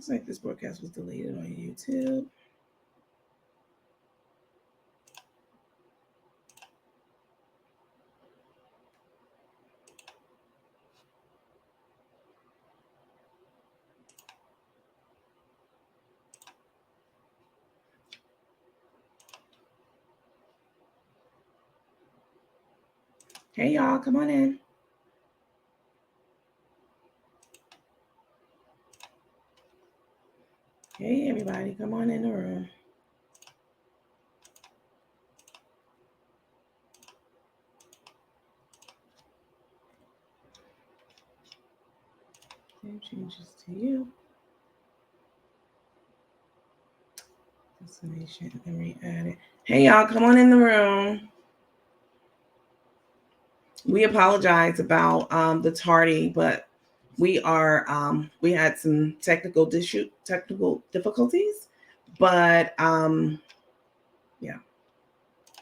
Looks like this broadcast was deleted on YouTube. Hey, y'all, come on in. Hey, everybody, come on in the room. Name changes to you. Destination and re-add it. Hey, y'all, come on in the room. We apologize about the tardy, but we had some technical difficulties, but yeah,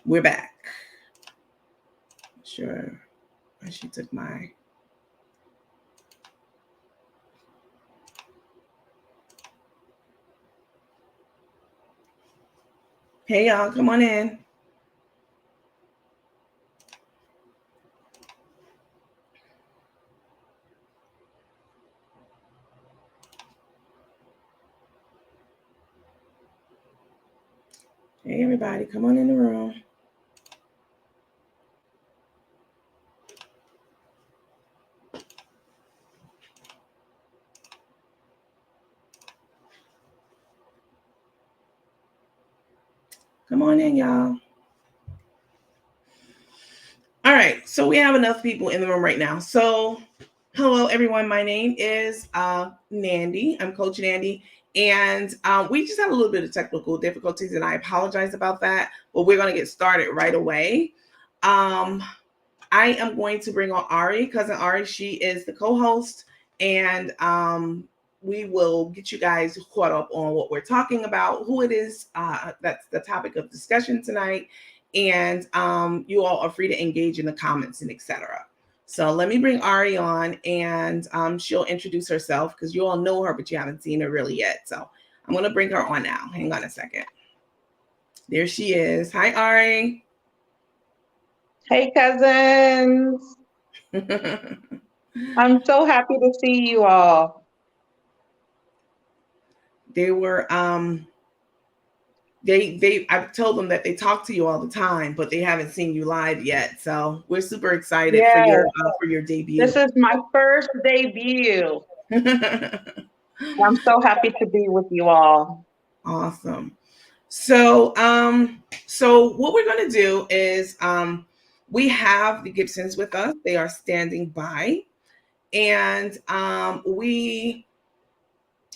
we're back. Sure, she took my. Hey, y'all, come on in. Hey, everybody, come on in the room. Come on in, y'all. All right, so we have enough people in the room right now. So, hello, everyone. My name is Nandy. I'm Coach Nandy. And we just had a little bit of technical difficulties, and I apologize about that. But we're going to get started right away. I am going to bring on Ari, cousin Ari. She is the co-host, and we will get you guys caught up on what we're talking about, who it is. That's the topic of discussion tonight. And you all are free to engage in the comments and etc. So let me bring Ari on, and she'll introduce herself because you all know her, but you haven't seen her really yet. So I'm going to bring her on now. Hang on a second. There she is. Hi, Ari. Hey, cousins. I'm so happy to see you all. They were, I've told them that they talk to you all the time, but they haven't seen you live yet. So we're super excited for your debut. This is my first debut. I'm so happy to be with you all. Awesome. So what we're going to do is we have the Gibsons with us. They are standing by, and we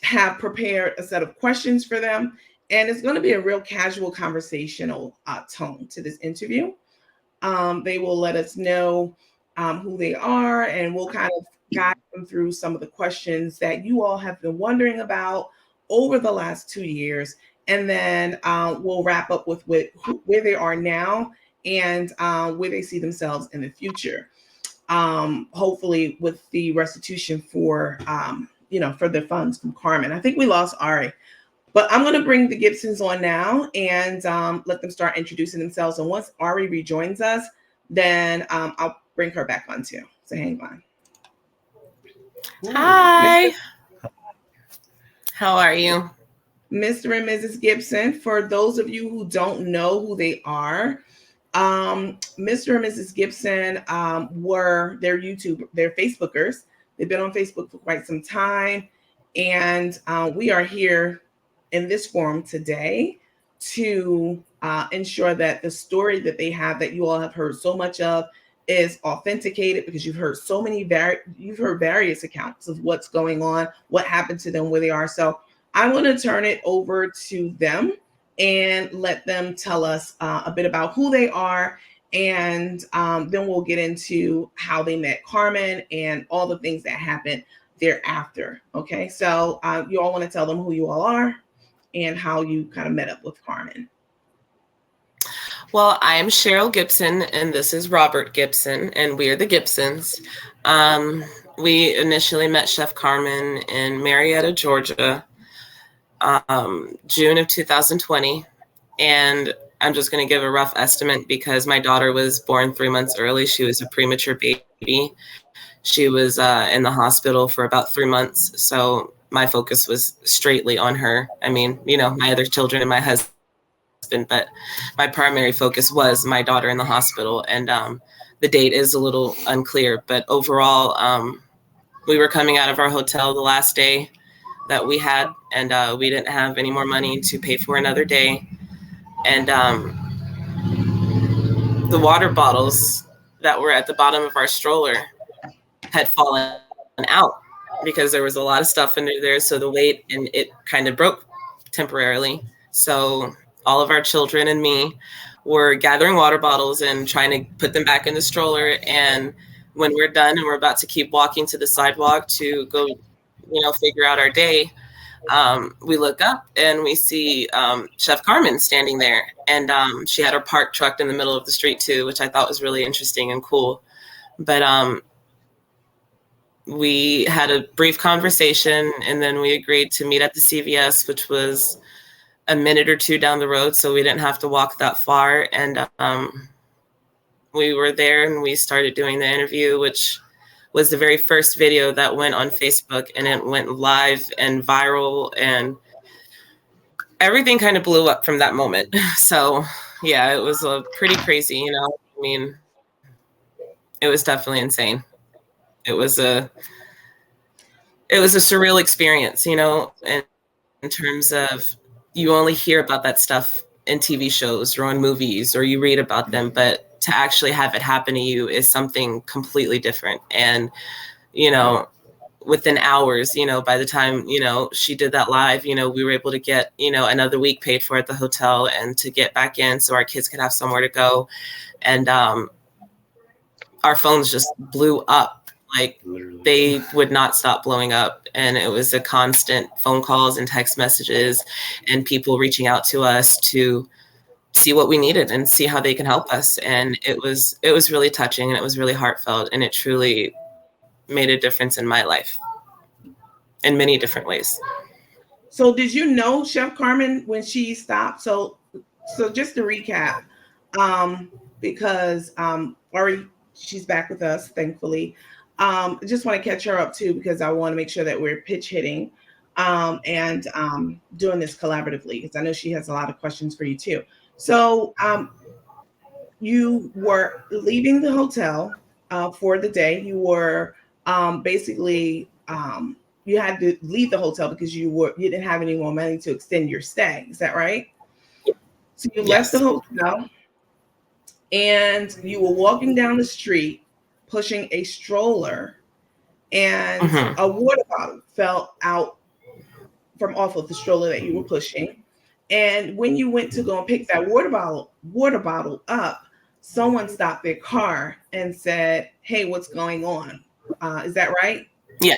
have prepared a set of questions for them, and it's going to be a real casual conversational tone to this interview. They will let us know who they are, and we'll kind of guide them through some of the questions that you all have been wondering about over the last 2 years. And then we'll wrap up with where they are now and where they see themselves in the future. Hopefully with the restitution for the funds from Carmen. I think we lost Ari, but I'm going to bring the Gibsons on now and let them start introducing themselves. And once Ari rejoins us, then I'll bring her back on too. So hang on. Hi. How are you? Mr. and Mrs. Gibson, for those of you who don't know who they are, Mr. and Mrs. Gibson were their Facebookers. They've been on Facebook for quite some time. And we are here in this forum today to ensure that the story that they have, that you all have heard so much of, is authenticated, because you've heard various accounts of what's going on, what happened to them, where they are. So I'm going to turn it over to them and let them tell us a bit about who they are. And then we'll get into how they met Carmen and all the things that happened thereafter. Okay, so you all want to tell them who you all are and how you kind of met up with Carmen. Well, I am Cheryl Gibson, and this is Robert Gibson, and we are the Gibsons. We initially met Chef Carmen in Marietta, Georgia. June of 2020. And I'm just going to give a rough estimate because my daughter was born 3 months early. She was a premature baby. She was in the hospital for about 3 months. So my focus was straightly on her. I mean, my other children and my husband, but my primary focus was my daughter in the hospital. And the date is a little unclear, but overall, we were coming out of our hotel the last day that we had, and we didn't have any more money to pay for another day. And the water bottles that were at the bottom of our stroller had fallen out because there was a lot of stuff under there. So the weight, and it kind of broke temporarily. So all of our children and me were gathering water bottles and trying to put them back in the stroller. And when we're done and we're about to keep walking to the sidewalk to go, figure out our day, we look up and we see Chef Carmen standing there. And she had her parked truck in the middle of the street too, which I thought was really interesting and cool. But we had a brief conversation, and then we agreed to meet at the CVS, which was a minute or two down the road, so we didn't have to walk that far. And we were there and we started doing the interview, which was the very first video that went on Facebook, and it went live and viral, and everything kind of blew up from that moment. So yeah, it was pretty crazy, I mean, it was definitely insane. It was a surreal experience, in terms of you only hear about that stuff in TV shows or on movies, or you read about them, but to actually have it happen to you is something completely different. And, within hours, by the time, she did that live, we were able to get, another week paid for at the hotel and to get back in so our kids could have somewhere to go. And our phones just blew up. Like, they would not stop blowing up. And it was a constant phone calls and text messages and people reaching out to us to see what we needed and see how they can help us. And it was really touching, and it was really heartfelt, and it truly made a difference in my life in many different ways. So did you know Chef Carmen when she stopped? So just to recap, because Ari, she's back with us, thankfully. I just want to catch her up too, because I want to make sure that we're pitch hitting and doing this collaboratively, because I know she has a lot of questions for you too. So you were leaving the hotel for the day. You were basically you had to leave the hotel because you didn't have any more money to extend your stay. Is that right? So you left the hotel and you were walking down the street pushing a stroller, and a water bottle fell out from off of the stroller that you were pushing. And when you went to go and pick that water bottle up, someone stopped their car and said, "Hey, what's going on?" Is that right? Yeah.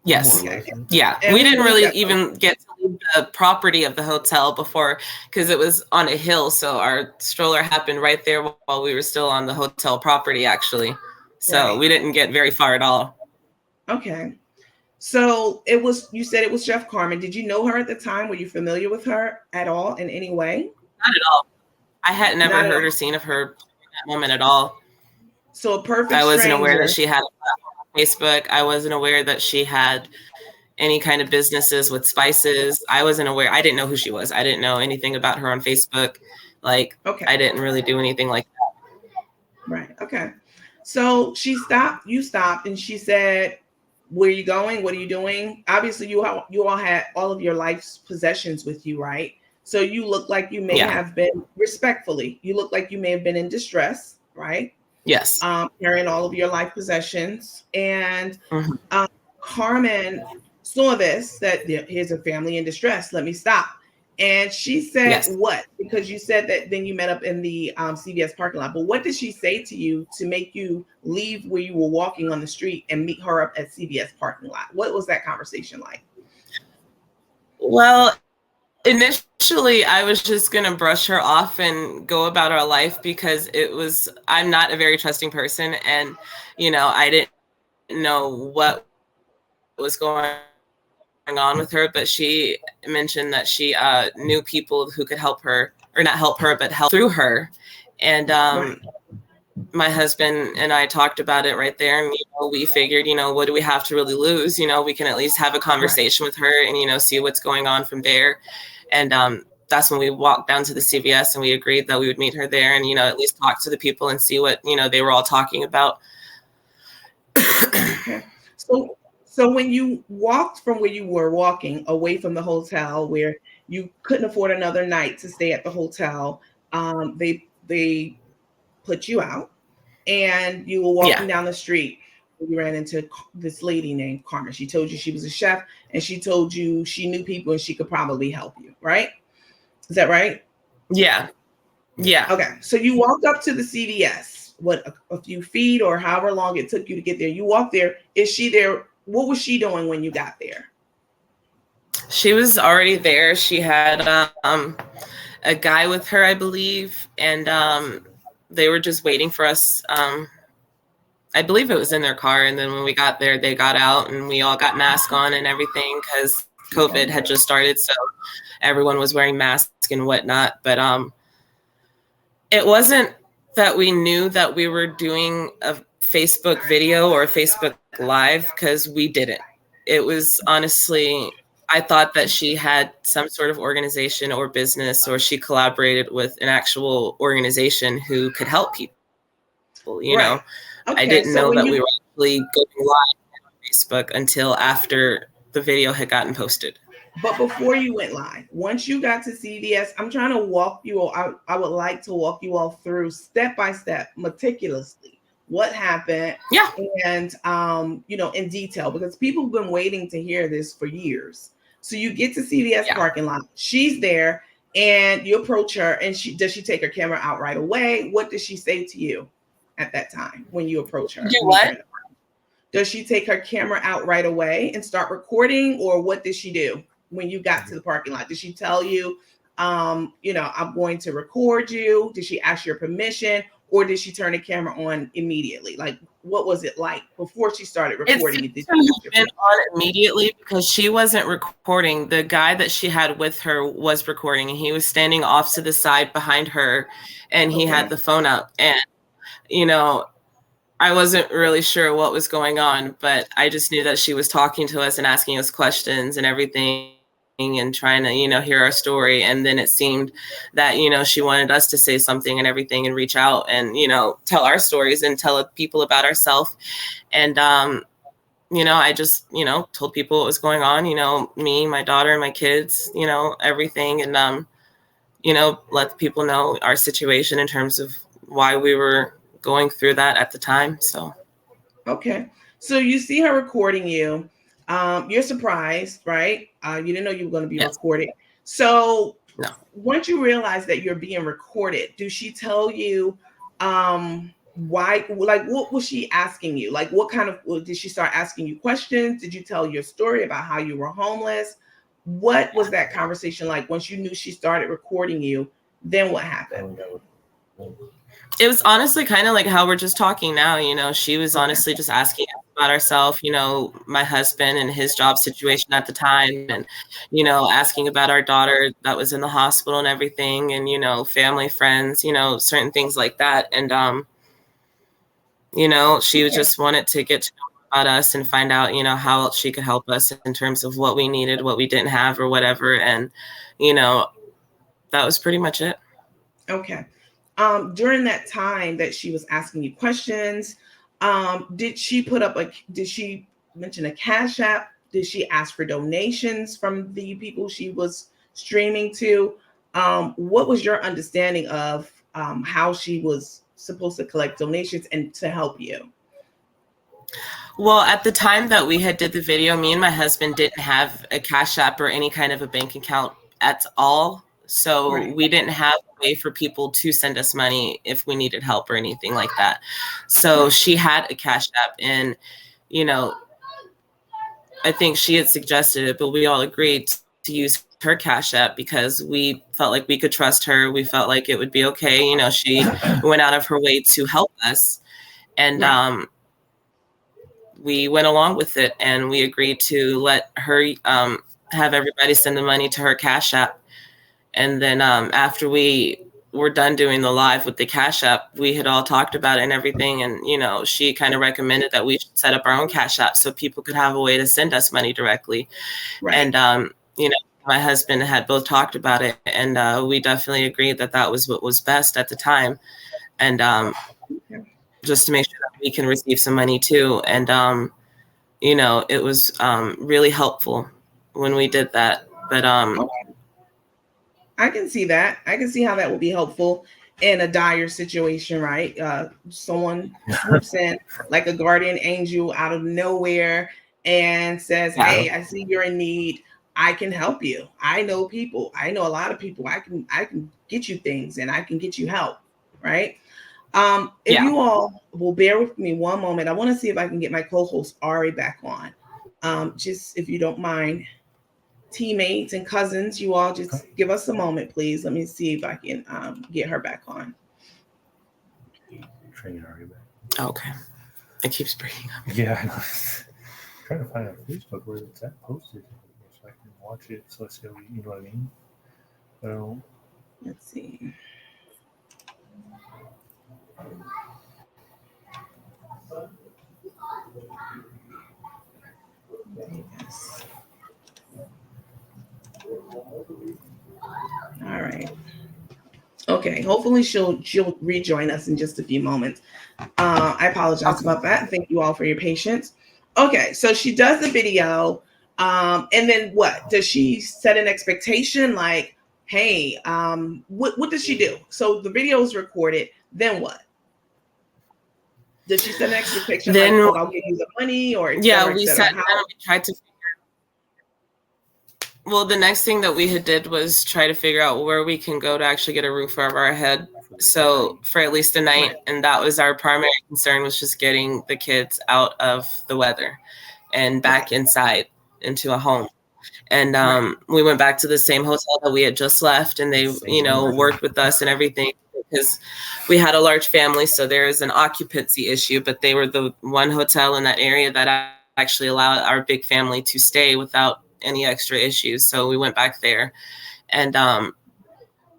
Yes. Okay. Yeah. And we didn't really even get to leave the property of the hotel before, because it was on a hill. So our stroller happened right there while we were still on the hotel property, actually. So we didn't get very far at all. Okay. So you said it was Chef Carmen. Did you know her at the time? Were you familiar with her at all in any way? Not at all. I had never heard or seen of her at that moment at all. So a perfect I wasn't stranger. aware that she had a platform on Facebook. I wasn't aware that she had any kind of businesses with spices. I wasn't aware. I didn't know who she was. I didn't know anything about her on Facebook. Like, I didn't really do anything like that. Right. Okay. So you stopped, and she said, "Where are you going? What are you doing?" Obviously, you all had all of your life's possessions with you, right? So you look like you may have been, respectfully, you look like you may have been in distress, right? Yes. Carrying all of your life possessions. And Carmen saw this, that here's a family in distress. Let me stop. And she said what? Because you said that then you met up in the CVS parking lot. But what did she say to you to make you leave where you were walking on the street and meet her up at CVS parking lot? What was that conversation like? Well, initially, I was just going to brush her off and go about our life, because I'm not a very trusting person. And, I didn't know what was going on with her, but she mentioned that she knew people who could help her, or not help her, but help through her. And my husband and I talked about it right there. And, we figured, what do we have to really lose? We can at least have a conversation with her and, see what's going on from there. And that's when we walked down to the CVS and we agreed that we would meet her there and, at least talk to the people and see what, they were all talking about. Okay. So when you walked from where you were walking away from the hotel where you couldn't afford another night to stay at the hotel, they put you out and you were walking down the street. You ran into this lady named Carmen. She told you she was a chef and she told you she knew people and she could probably help you, right? Is that right? Yeah. Yeah. Okay. So you walked up to the CVS, a few feet or however long it took you to get there. You walked there. Is she there? What was she doing when you got there? She was already there. She had a guy with her, I believe. And they were just waiting for us. I believe it was in their car. And then when we got there, they got out and we all got masks on and everything because COVID had just started. So everyone was wearing masks and whatnot. But it wasn't that we knew that we were doing a Facebook video or a Facebook Live because we didn't. It was honestly, I thought that she had some sort of organization or business or she collaborated with an actual organization who could help people, know. Okay, I didn't know that we were actually going live on Facebook until after the video had gotten posted. But before you went live, once you got to CVS, I'm trying to walk you all. I would like to walk you all through step by step, meticulously, what happened. Yeah. And, in detail, because people have been waiting to hear this for years. So you get to CVS parking lot. She's there and you approach her and does she take her camera out right away? What does she say to you at that time when you approach her? Do what? Does she take her camera out right away and start recording, or what did she do when you got to the parking lot? Did she tell you, I'm going to record you? Did she ask your permission, or did she turn the camera on immediately? Like, what was it like before she started recording? It's been on immediately because she wasn't recording. The guy that she had with her was recording, and he was standing off to the side behind her, and he had the phone up. And, I wasn't really sure what was going on, but I just knew that she was talking to us and asking us questions and everything and trying to, hear our story. And then it seemed that, she wanted us to say something and everything and reach out and, tell our stories and tell people about ourselves. And, I just, told people what was going on, me, my daughter, and my kids, everything. And, let people know our situation in terms of why we were going through that at the time. So okay, so you see her recording you. You're surprised, right? You didn't know you were going to be recorded. So once you realize that you're being recorded, do she tell you why? Like, what was she asking you? Like, what kind of, did she start asking you questions? Did you tell your story about how you were homeless? What was that conversation like once you knew she started recording you? Then what happened? It was honestly kind of like how we're just talking now. She was honestly just asking about herself, my husband and his job situation at the time, and, asking about our daughter that was in the hospital and everything, and, family, friends, certain things like that. And, she just wanted to get to know about us and find out, how else she could help us in terms of what we needed, what we didn't have or whatever. And, that was pretty much it. Okay. During that time that she was asking you questions, did she mention a Cash App? Did she ask for donations from the people she was streaming to? What was your understanding of how she was supposed to collect donations and to help you? Well, at the time that we had did the video, me and my husband didn't have a Cash App or any kind of a bank account at all. So we didn't have a way for people to send us money if we needed help or anything like that. So she had a Cash App and, I think she had suggested it, but we all agreed to use her Cash App because we felt like we could trust her. We felt like it would be okay. She went out of her way to help us. And we went along with it, and we agreed to let her have everybody send the money to her Cash App. And then after we were done doing the live with the Cash App, we had all talked about it and everything. And, you know, she kind of recommended that we should set up our own Cash App so people could have a way to send us money directly. Right. And, you know, my husband had both talked about it, and we definitely agreed that that was what was best at the time. And just to make sure that we can receive some money too. And, you know, it was really helpful when we did that. But I can see that. I can see how that will be helpful in a dire situation, right? Someone swoops in like a guardian angel out of nowhere and says, "Hey, I see you're in need. I can help you. I know people. I know a lot of people. I can get you things, and I can get you help." Right? If you all will bear with me one moment, I want to see if I can get my co-host Ari back on. Just if you don't mind. Teammates and cousins, you all just give us a moment, please. Let me see if I can get her back on. Okay. It keeps breaking up. Yeah, I know. Trying to find on Facebook where it's at posted so I can watch it. So let's see, you know what I mean? Well, let's see. Yes. All right. Okay. Hopefully she'll rejoin us in just a few moments. I apologize about that. Thank you all for your patience. Okay, so she does the video, and then what? Does she set an expectation like, hey, what does she do? So the video is recorded. Then what? Does she set an expectation then, like, oh, I'll give you the money, or we sat down and we tried to. Well, the next thing that we had did was try to figure out where we can go to actually get a roof over our head. So for at least a night, and that was our primary concern, was just getting the kids out of the weather and back inside into a home. And we went back to the same hotel that we had just left, and they, you know, worked with us and everything because we had a large family. So there is an occupancy issue, but they were the one hotel in that area that actually allowed our big family to stay without any extra issues. So we went back there, and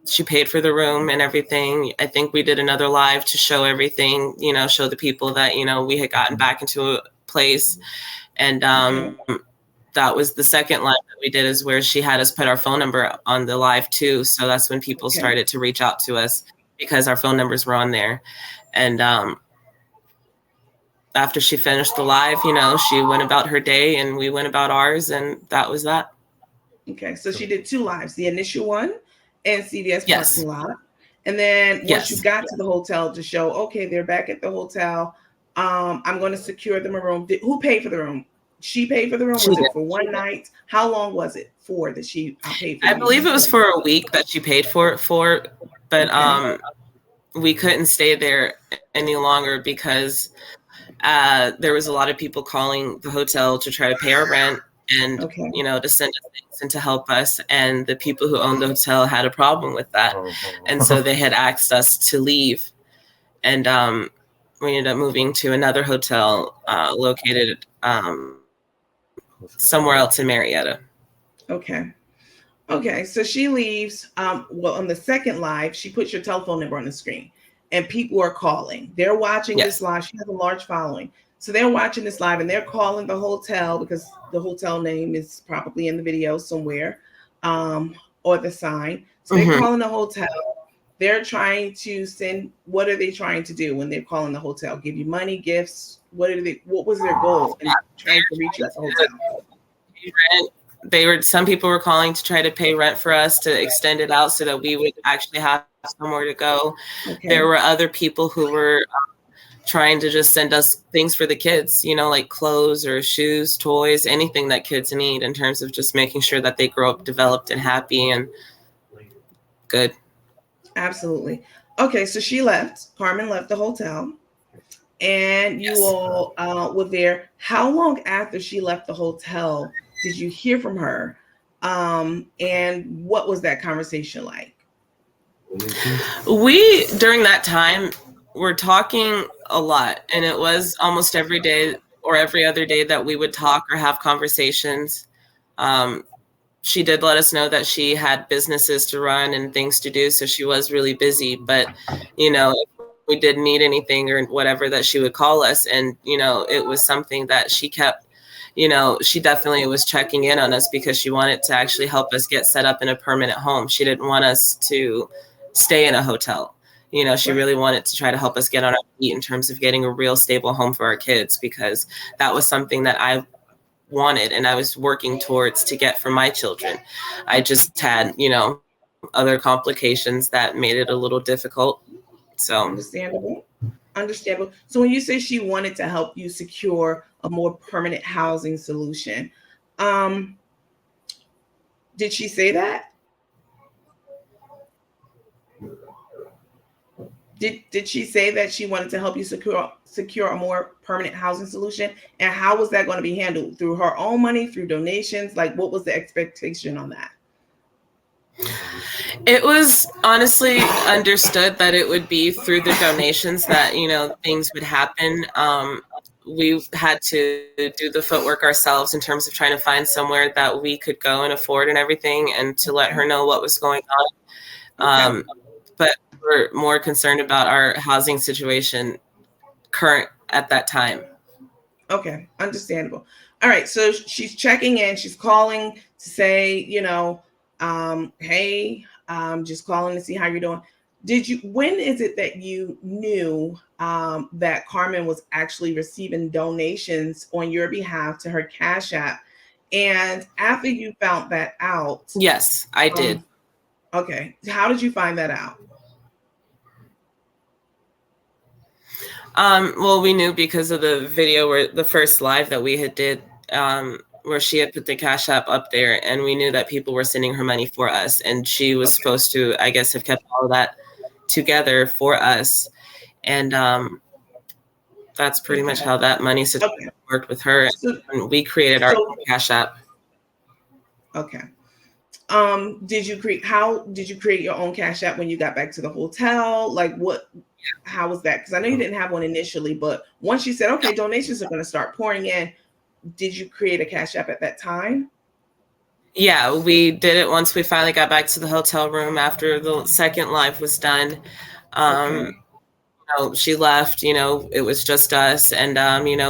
she paid for the room and everything. I think we did another live to show everything, you know, show the people that, you know, we had gotten back into a place. And that was the second live that we did, is where she had us put our phone number on the live too. So that's when people started to reach out to us because our phone numbers were on there. And after she finished the live, you know, she went about her day and we went about ours, and that was that. Okay, so she did two lives, the initial one and CVS parking lot. And then once you got to the hotel to show, okay, they're back at the hotel, I'm going to secure them a room. Who paid for the room? She paid for the room? Was it for one night? How long was it for that she paid for? I believe it was for a week that she paid for it for, but we couldn't stay there any longer because there was a lot of people calling the hotel to try to pay our rent and, you know, to send us things and to help us. And the people who owned the hotel had a problem with that. And so they had asked us to leave. And we ended up moving to another hotel located somewhere else in Marietta. Okay, so she leaves. Well, on the second live, she puts your telephone number on the screen, and people are calling. They're watching this live. She has a large following. So they're watching this live, and they're calling the hotel because the hotel name is probably in the video somewhere, or the sign. So they're calling the hotel. They're trying to send, what are they trying to do when they're calling the hotel? Give you money, gifts? What was their goal in trying to reach you at the hotel? Some people were calling to try to pay rent for us to extend it out so that we would actually have somewhere to go. There were other people who were trying to just send us things for the kids, you know, like clothes or shoes, toys, anything that kids need in terms of just making sure that they grow up developed and happy and good. Absolutely. Okay, so she left. Carmen left the hotel, and you all were there. How long after she left the hotel did you hear from her? And what was that conversation like? We, during that time, were talking a lot, and it was almost every day or every other day that we would talk or have conversations. She did let us know that she had businesses to run and things to do, so she was really busy. But, if we did need anything or whatever, that she would call us. And, it was something that she kept, she definitely was checking in on us because she wanted to actually help us get set up in a permanent home. She didn't want us to stay in a hotel. She really wanted to try to help us get on our feet in terms of getting a real stable home for our kids, because that was something that I wanted and I was working towards to get for my children. I just had, other complications that made it a little difficult. So Understandable. So when you say she wanted to help you secure a more permanent housing solution, did she say that? Did she say that she wanted to help you secure a more permanent housing solution? And how was that going to be handled? Through her own money, through donations? Like, what was the expectation on that? It was honestly understood that it would be through the donations that, things would happen. We had to do the footwork ourselves in terms of trying to find somewhere that we could go and afford and everything, and to let her know what was going on. Okay. But we're more concerned about our housing situation current at that time. Okay, understandable. All right, so she's checking in. She's calling to say, hey, just calling to see how you're doing. When is it that you knew that Carmen was actually receiving donations on your behalf to her Cash App? And after you found that out? Yes, I did. Okay, how did you find that out? Well, we knew because of the video, where the first live that we had did, where she had put the Cash App up there, and we knew that people were sending her money for us, and she was supposed to, I guess, have kept all of that together for us. And that's pretty much how that money situation worked with her. And we created our own Cash App. Okay. Did you create your own Cash App when you got back to the hotel? Like, how was that? Because I know you didn't have one initially, but once you said, okay, donations are going to start pouring in, did you create a Cash App at that time? Yeah, we did it once we finally got back to the hotel room after the second live was done. She left, it was just us. And,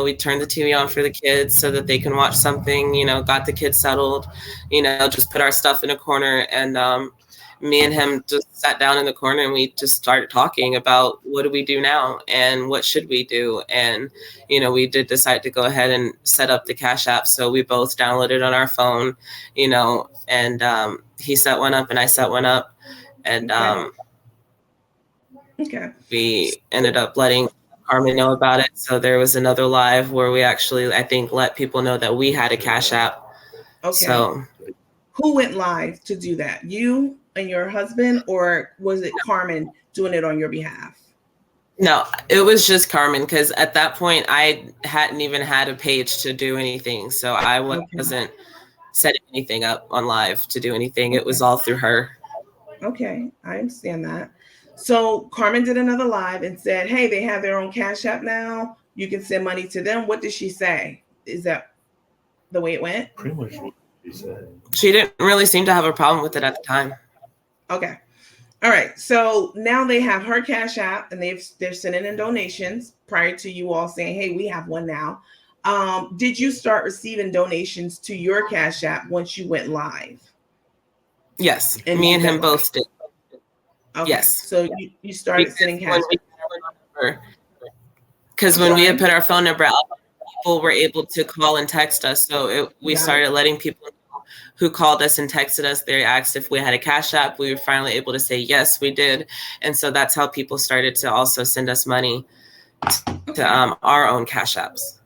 we turned the TV on for the kids so that they can watch something, got the kids settled, just put our stuff in a corner. And me and him just sat down in the corner, and we just started talking about what do we do now and what should we do. And, we did decide to go ahead and set up the Cash App. So we both downloaded on our phone, and he set one up and I set one up. And we ended up letting Carmen know about it. So there was another live where we actually, I think, let people know that we had a Cash App. Okay. So who went live to do that? You and your husband, or was it Carmen doing it on your behalf? No, it was just Carmen, because at that point I hadn't even had a page to do anything. So I wasn't setting anything up on live to do anything. It was all through her. Okay, I understand that. So Carmen did another live and said, hey, they have their own Cash App now. You can send money to them. What did she say? Is that the way it went? Pretty much what she said. She didn't really seem to have a problem with it at the time. Okay. All right. So now they have her Cash App, and they're sending in donations prior to you all saying, hey, we have one now. Did you start receiving donations to your Cash App once you went live? Yes. And me and him both did. Okay. Yes. So you started sending Cash App. Because when we had put our phone number out, people were able to call and text us. So we started letting people know who called us and texted us. They asked if we had a Cash App. We were finally able to say, yes, we did. And so that's how people started to also send us money to our own Cash Apps.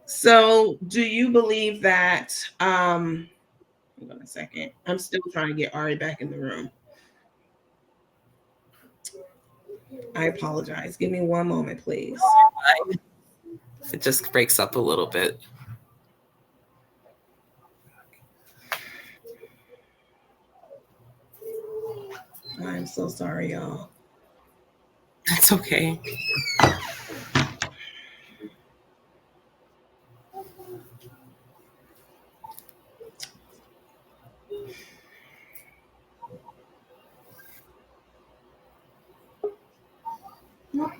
So do you believe that, hold on a second. I'm still trying to get Ari back in the room. I apologize. Give me one moment, please. It just breaks up a little bit. I'm so sorry, y'all. That's okay.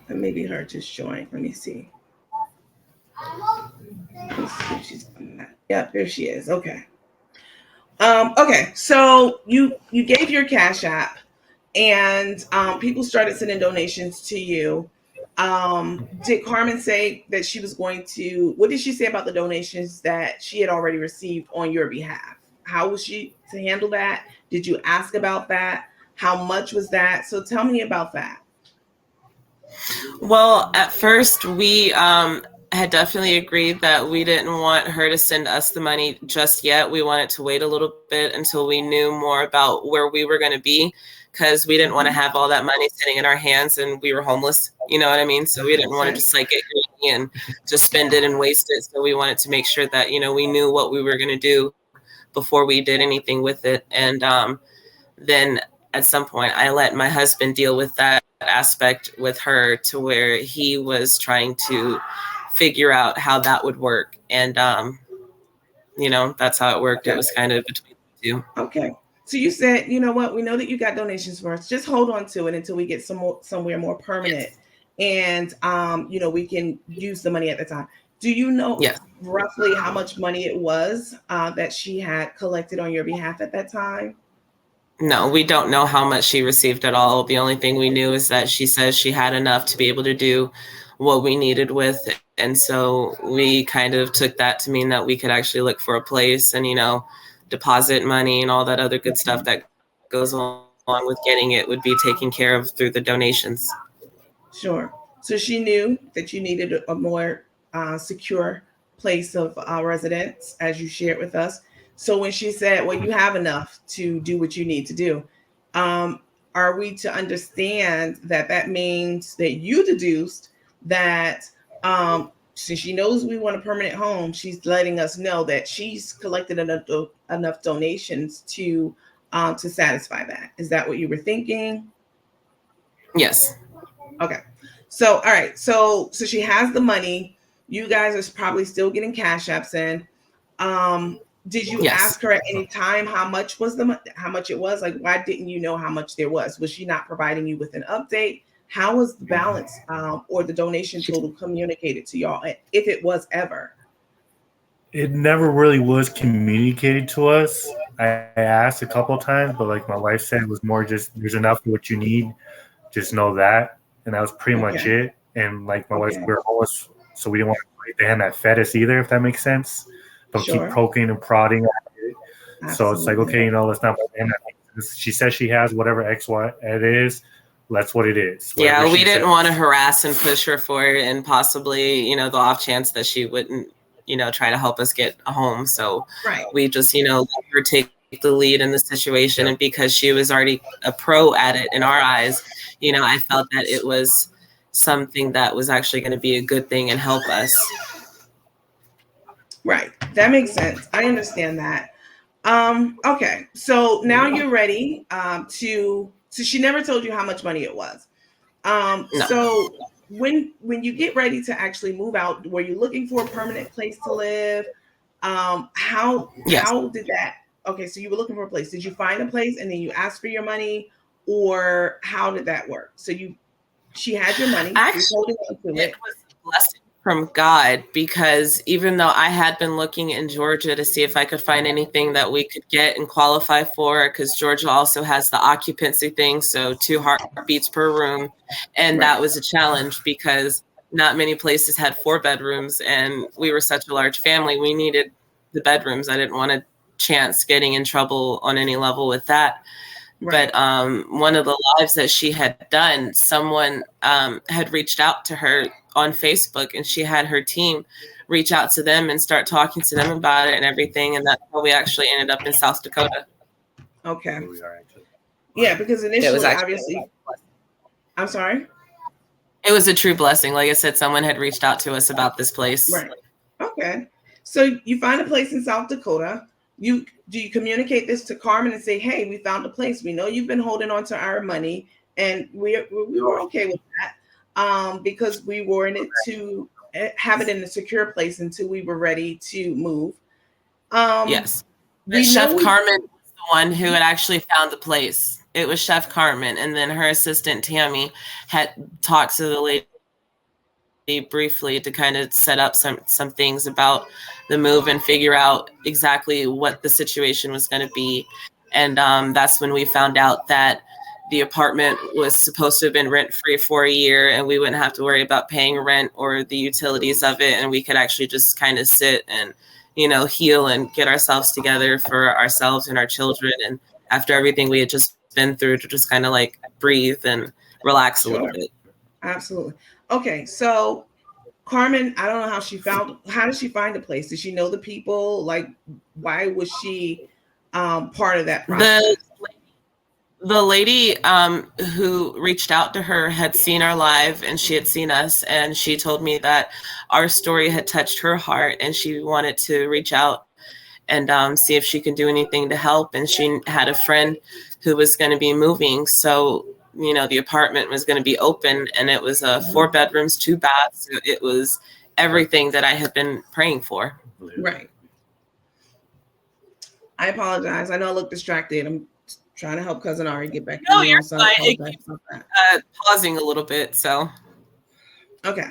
And maybe her just joined. Let me see. Let's see if she's on that. Yep, there she is. Okay. Okay. So you gave your Cash App, and people started sending donations to you. Did Carmen say that she was going to? What did she say about the donations that she had already received on your behalf? How was she to handle that? Did you ask about that? How much was that? So tell me about that. Well, at first we had definitely agreed that we didn't want her to send us the money just yet. We wanted to wait a little bit until we knew more about where we were going to be, because we didn't want to have all that money sitting in our hands and we were homeless. You know what I mean? So we didn't want to just like get greedy and just spend it and waste it. So we wanted to make sure that, you know, we knew what we were going to do before we did anything with it. And then at some point I let my husband deal with that aspect with her, to where he was trying to figure out how that would work. And you know, that's how it worked. Okay. It was kind of between the two. Okay. So you said, you know what? We know that you got donations for us. Just hold on to it until we get somewhere more permanent, and you know, we can use the money at the time. Do you know Yes. roughly how much money it was that she had collected on your behalf at that time? No, we don't know how much she received at all. The only thing we knew is that she says she had enough to be able to do what we needed with. And so we kind of took that to mean that we could actually look for a place and, you know, deposit money and all that other good stuff that goes along with getting it would be taken care of through the donations. Sure. So she knew that you needed a more secure place of residence, as you shared with us. So when she said, well, you have enough to do what you need to do, um, are we to understand that that means that you deduced that since she knows we want a permanent home, she's letting us know that she's collected enough donations to satisfy that? Is that what you were thinking? Yes. Okay. So, all right. So she has the money. You guys are probably still getting Cash Apps in. Did you Yes. ask her at any time how much was how much it was? Like, why didn't you know how much there was? Was she not providing you with an update? How was the balance or the donation total communicated to y'all, if it was ever? It never really was communicated to us. I asked a couple of times, but like my wife said, it was more just there's enough for what you need. Just know that, and that was pretty much Okay. it. And like my wife, Okay. we were homeless, so we didn't want to break the hand that fed us either, if that makes sense. Don't keep Sure. poking and prodding at it. So it's like, Absolutely. okay, you know, let's not break the hand that feeds us. She says she has whatever X, Y it is. That's what it is. Yeah, whatever we she didn't says. want to harass and push her for it, and possibly, you know, the off chance that she wouldn't, you know, try to help us get a home. So Right. we just, you know, let her take the lead in the situation. Yeah. And because she was already a pro at it in our eyes, you know, I felt that it was something that was actually going to be a good thing and help us. Right. That makes sense. I understand that. Okay. So now you're ready so she never told you how much money it was. No. So when you get ready to actually move out, were you looking for a permanent place to live? How Yes. how did that? Okay, so you were looking for a place. Did you find a place and then you asked for your money, or how did that work? So she had your money, she was holding on to It it. was a blessing from God, because even though I had been looking in Georgia to see if I could find anything that we could get and qualify for, because Georgia also has the occupancy thing, so 2 heartbeats per room. And that was a challenge because not many places had 4 bedrooms, and we were such a large family. We needed the bedrooms. I didn't want a chance getting in trouble on any level with that. Right. But one of the lives that she had done, someone had reached out to her on Facebook, and she had her team reach out to them and start talking to them about it and everything. And that's how we actually ended up in South Dakota. Okay. Where we are actually. Yeah, because It was initially, actually, obviously, I'm sorry. it was a true blessing. Like I said, someone had reached out to us about this place. Right. Okay. So you find a place in South Dakota. Do you communicate this to Carmen and say, "Hey, we found a place. We know you've been holding on to our money, and we were okay with that because we were in it to have it in a secure place until we were ready to move." Yes. But We know Chef Carmen was the one who had actually found the place. it was Chef Carmen, and then her assistant Tammy had talked to the lady briefly to kind of set up some things about the move and figure out exactly what the situation was going to be. And that's when we found out that the apartment was supposed to have been rent-free for a year, and we wouldn't have to worry about paying rent or the utilities of it, and we could actually just kind of sit and, you know, heal and get ourselves together for ourselves and our children. And after everything we had just been through, to just kind of like breathe and relax a little bit. Absolutely. Okay, so Carmen, I don't know how how did she find the place? Did she know the people? Like, why was she part of that process? The lady who reached out to her had seen our live, and she had seen us, and she told me that our story had touched her heart, and she wanted to reach out and see if she could do anything to help. And she had a friend who was going to be moving, so you know, the apartment was going to be open, and it was 4 bedrooms, 2 baths. It was everything that I had been praying for. Right. I apologize. I know I look distracted. I'm trying to help Cousin Ari get back. No, you're fine. It keeps pausing a little bit. So, okay.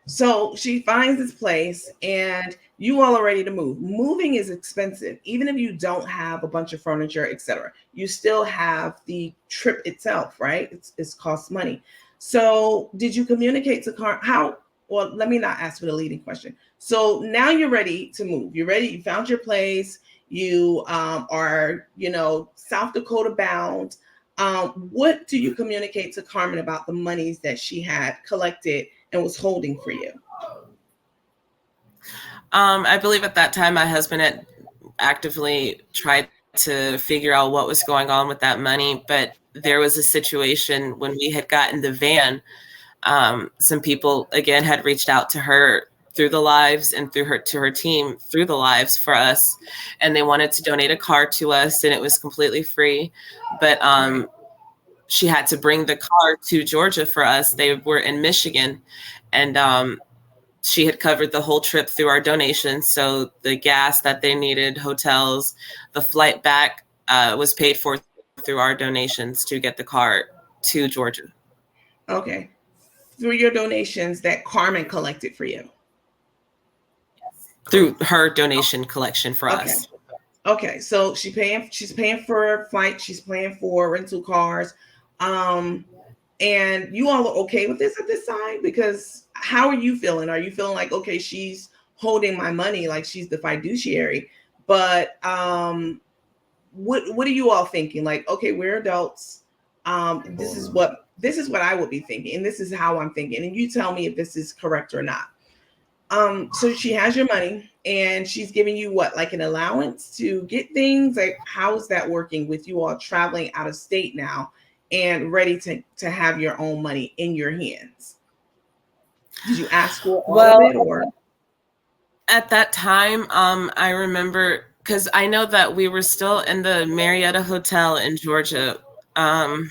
So she finds this place, and you all are ready to move. Moving is expensive. Even if you don't have a bunch of furniture, etc., you still have the trip itself, right? It's costs money. So did you communicate to how? Well, let me not ask for the leading question. So now you're ready to move. You're ready. You found your place. You are, you know, South Dakota bound. What do you communicate to Carmen about the monies that she had collected and was holding for you? I believe at that time my husband had actively tried to figure out what was going on with that money, but there was a situation when we had gotten the van. Some people again had reached out to her through the lives and through her team through the lives for us, and they wanted to donate a car to us, and it was completely free, but she had to bring the car to Georgia for us. They were in Michigan, and she had covered the whole trip through our donations. So the gas that they needed, hotels, the flight back was paid for through our donations to get the car to Georgia. Okay. Through your donations that Carmen collected for you? Through her donation collection for us. Okay. So she's paying for flights. She's paying for rental cars. And you all are okay with this at this time? Because how are you feeling? Are you feeling like, okay, she's holding my money, like she's the fiduciary? But what are you all thinking? Like, okay, we're adults. This is what I would be thinking, and this is how I'm thinking. And you tell me if this is correct or not. So she has your money, and she's giving you what, like an allowance to get things? Like, how is that working with you all traveling out of state now and ready to have your own money in your hands? Did you ask for all of it, or? At that time, I remember, because I know that we were still in the Marietta Hotel in Georgia, the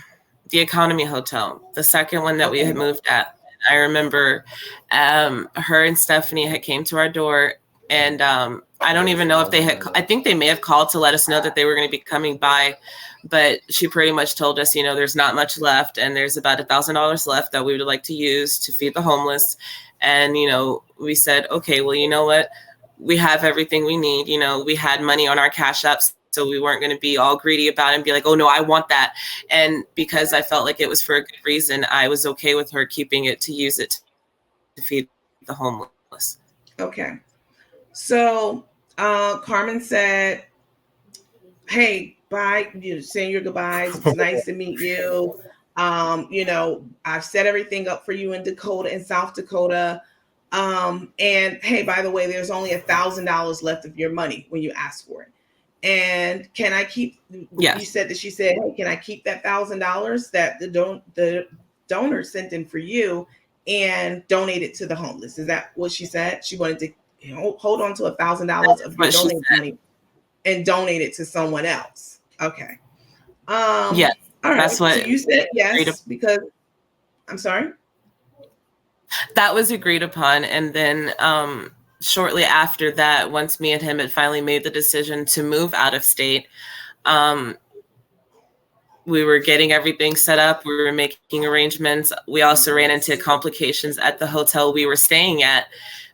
Economy Hotel, the second one that we had moved at. I remember her and Stephanie had came to our door, and I don't even know if they had, I think they may have called to let us know that they were going to be coming by, but she pretty much told us, you know, there's not much left, and there's about $1,000 left that we would like to use to feed the homeless. And, you know, we said, okay, well, you know what? We have everything we need. You know, we had money on our Cash Apps, so we weren't going to be all greedy about it and be like, oh, no, I want that. And because I felt like it was for a good reason, I was okay with her keeping it to use it to feed the homeless. Okay. So Carmen said, hey, bye. You're saying your goodbyes. It's nice to meet you. You know, I've set everything up for you in Dakota, in South Dakota. And hey, by the way, there's only $1,000 left of your money when you ask for it. And can I keep? Yes. You said that she said, hey, can I keep that $1,000 that the donor sent in for you and donate it to the homeless? Is that what she said? She wanted to hold on to $1,000 of your donated money and donate it to someone else. Okay. Yeah. All right. That's what so you said yes because I'm sorry. That was agreed upon, and then shortly after that, once me and him had finally made the decision to move out of state, we were getting everything set up. We were making arrangements. We also ran into complications at the hotel we were staying at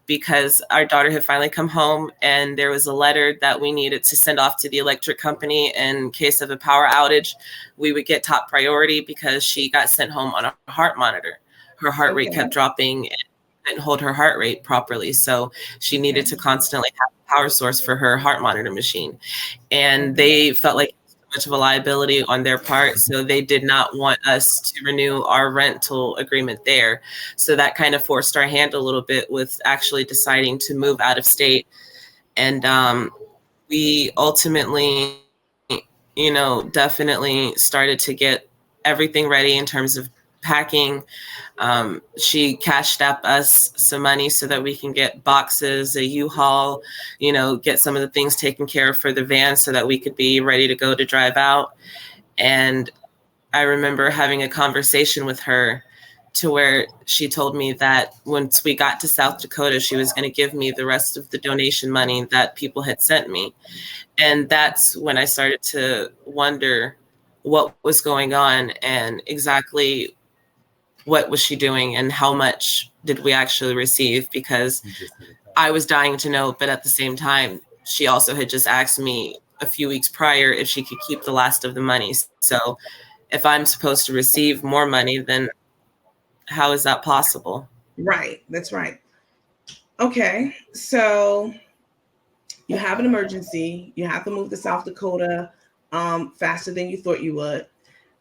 because our daughter had finally come home and there was a letter that we needed to send off to the electric company in case of a power outage. We would get top priority because she got sent home on a heart monitor. Her heart rate kept dropping and couldn't hold her heart rate properly. So she needed to constantly have a power source for her heart monitor machine. And they felt like much of a liability on their part, so they did not want us to renew our rental agreement there. So that kind of forced our hand a little bit with actually deciding to move out of state. And we ultimately, definitely started to get everything ready in terms of packing. She cashed up us some money so that we can get boxes, a U-Haul, get some of the things taken care of for the van so that we could be ready to go to drive out. And I remember having a conversation with her to where she told me that once we got to South Dakota, she was going to give me the rest of the donation money that people had sent me. And that's when I started to wonder what was going on and exactly what was she doing and how much did we actually receive, because I was dying to know. But at the same time, she also had just asked me a few weeks prior if she could keep the last of the money. So if I'm supposed to receive more money, then how is that possible? Right. That's right. Okay. So you have an emergency. You have to move to South Dakota faster than you thought you would.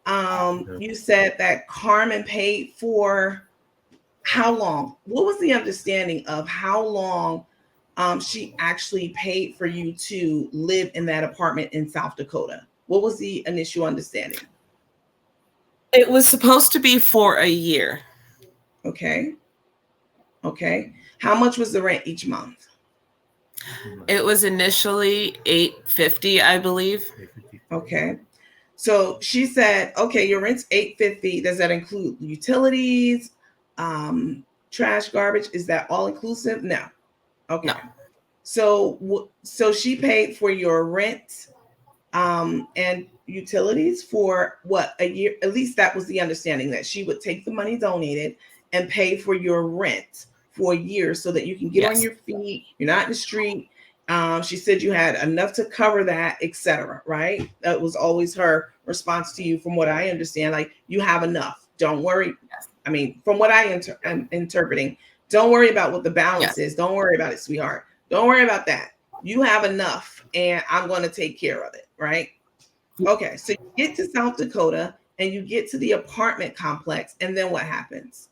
You said that Carmen paid for how long? What was the understanding of how long she actually paid for you to live in that apartment in South Dakota? What was the initial understanding? It was supposed to be for a year. Okay. Okay. How much was the rent each month? It was initially $850, I believe. Okay. So she said, okay, your rent's $850. Does that include utilities, trash, garbage? Is that all inclusive? No. Okay. No. So she paid for your rent and utilities for what, a year? At least that was the understanding, that she would take the money donated and pay for your rent for a year so that you can get on your feet. You're not in the street. She said you had enough to cover that, etc. Right? That was always her response to you, from what I understand. Like, you have enough. Don't worry. I mean, from what I'm interpreting, don't worry about what the balance is. Don't worry about it, sweetheart. Don't worry about that. You have enough, and I'm going to take care of it. Right? Okay. So you get to South Dakota, and you get to the apartment complex, and then what happens?